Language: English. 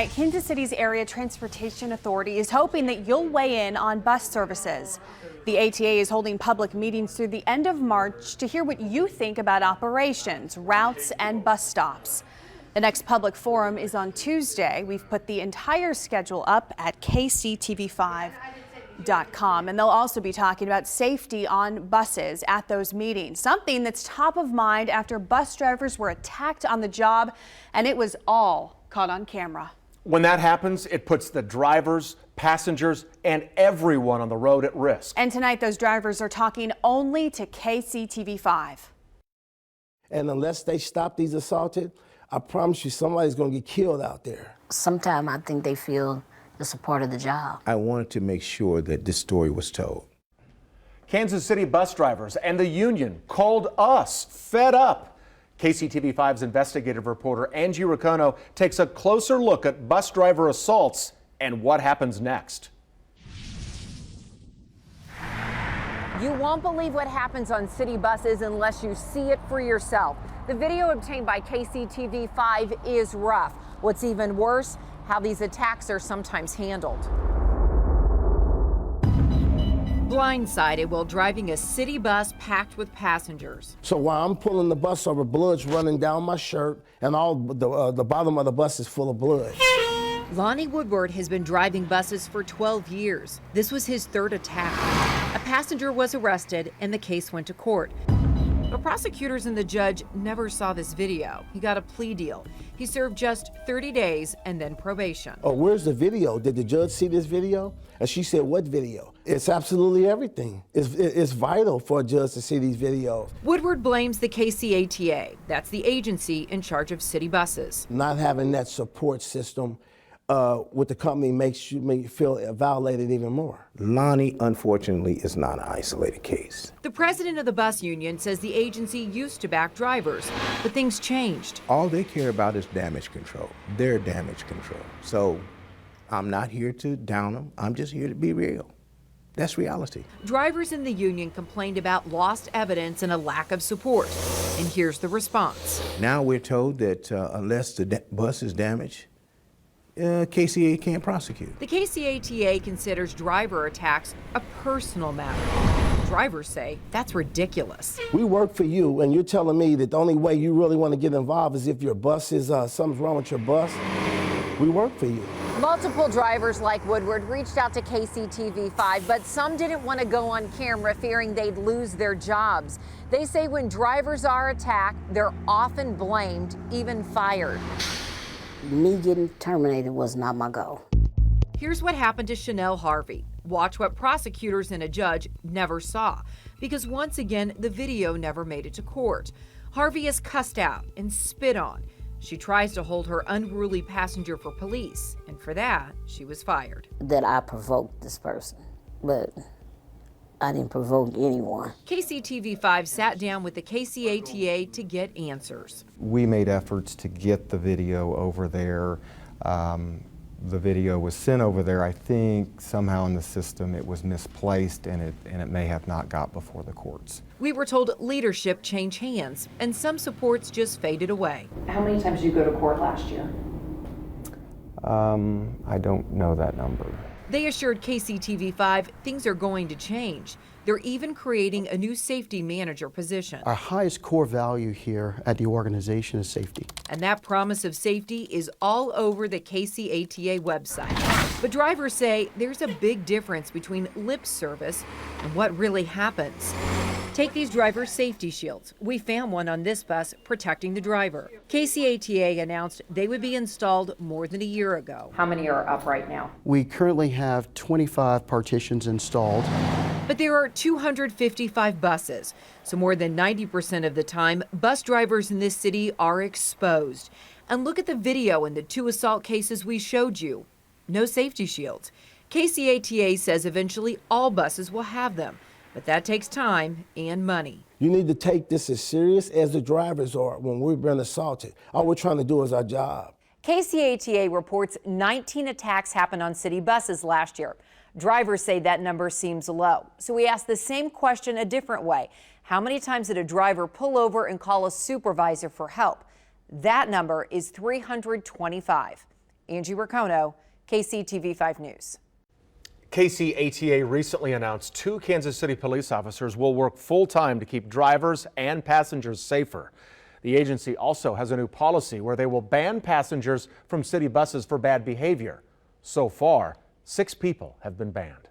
Kansas City's Area Transportation Authority is hoping that you'll weigh in on bus services. The ATA is holding public meetings through the end of March to hear what you think about operations, routes, and bus stops. The next public forum is on Tuesday. We've put the entire schedule up at kctv5.com, and they'll also be talking about safety on buses at those meetings, something that's top of mind after bus drivers were attacked on the job, and it was all caught on camera. When that happens, it puts the drivers, passengers, and everyone on the road at risk. And tonight, those drivers are talking only to KCTV5. And unless they stop these assaulted, I promise you somebody's going to get killed out there. Sometimes I think they feel it's a part of the job. I wanted to make sure that this story was told. Kansas City bus drivers and the union called us fed up. KCTV5's investigative reporter Angie Racono takes a closer look at bus driver assaults and what happens next. You won't believe what happens on city buses unless you see it for yourself. The video obtained by KCTV5 is rough. What's even worse, how these attacks are sometimes handled. Blindsided while driving a city bus packed with passengers. So while I'm pulling the bus over, blood's running down my shirt, and all the bottom of the bus is full of blood. Lonnie Woodward has been driving buses for 12 years. This was his third attack. A passenger was arrested and the case went to court. But prosecutors and the judge never saw this video. He got a plea deal. He served just 30 days and then probation. Oh, where's the video? Did the judge see this video? And she said, what video? It's absolutely everything. It's vital for a judge to see these videos. Woodward blames the KCATA. That's the agency in charge of city buses. Not having that support system with the company makes you feel violated even more. Lonnie, unfortunately, is not an isolated case. The president of the bus union says the agency used to back drivers, but things changed. All they care about is damage control, their damage control. So I'm not here to down them. I'm just here to be real. That's reality. Drivers in the union complained about lost evidence and a lack of support. And here's the response. Now we're told that unless the bus is damaged, KCA can't prosecute. The KCATA considers driver attacks a personal matter. Drivers say that's ridiculous. We work for you, and you're telling me that the only way you really want to get involved is if your bus is, something's wrong with your bus? We work for you. Multiple drivers like Woodward reached out to KCTV5, but some didn't want to go on camera fearing they'd lose their jobs. They say when drivers are attacked, they're often blamed, even fired. Me getting terminated was not my goal. Here's what happened to Chanel Harvey. Watch what prosecutors and a judge never saw, because once again, the video never made it to court. Harvey is cussed out and spit on. She tries to hold her unruly passenger for police, and for that, she was fired. That I provoked this person, but I didn't provoke anyone. KCTV5 sat down with the KCATA to get answers. We made efforts to get the video over there. The video was sent over there. I think somehow in the system it was misplaced and it may have not got before the courts. We were told leadership changed hands and some supports just faded away. How many times did you go to court last year? I don't know that number. They assured KCTV5 things are going to change. They're even creating a new safety manager position. Our highest core value here at the organization is safety. And that promise of safety is all over the KCATA website. But drivers say there's a big difference between lip service and what really happens. Take these drivers' safety shields. We found one on this bus protecting the driver. KCATA announced they would be installed more than a year ago. How many are up right now? We currently have 25 partitions installed. But there are 255 buses, so more than 90% of the time, bus drivers in this city are exposed. And look at the video in the 2 assault cases we showed you. No safety shields. KCATA says eventually all buses will have them, but that takes time and money. You need to take this as serious as the drivers are when we've been assaulted. All we're trying to do is our job. KCATA reports 19 attacks happened on city buses last year. Drivers say that number seems low. So we asked the same question a different way. How many times did a driver pull over and call a supervisor for help? That number is 325. Angie Riccono, KCTV 5 News. KCATA recently announced 2 Kansas City police officers will work full-time to keep drivers and passengers safer. The agency also has a new policy where they will ban passengers from city buses for bad behavior. So far, 6 people have been banned.